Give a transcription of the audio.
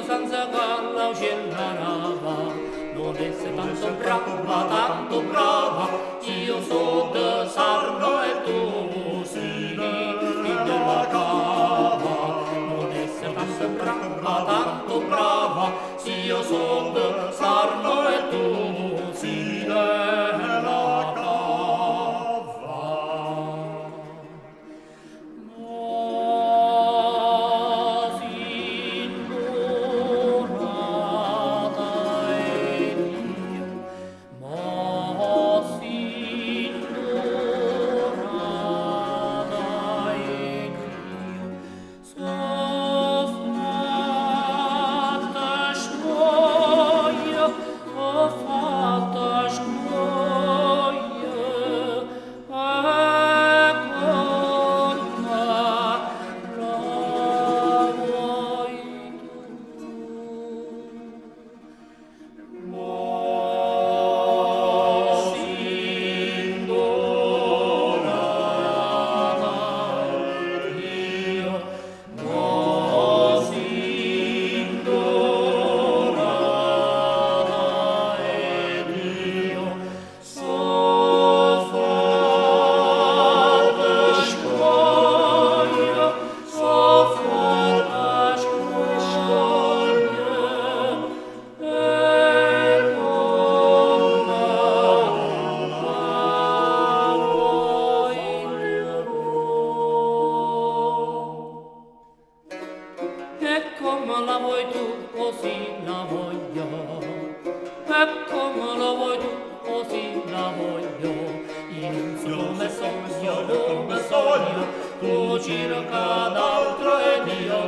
senza galla o scellarava, non è tanto brava, io so de Sarno e tu sei della cava. Non è tanto brava, io so de Sarno e tu sei della cava. Come la vuoi tu, così la voglio. E come la vuoi tu, così la voglio. Come sogno, tu cerca d'altro ed io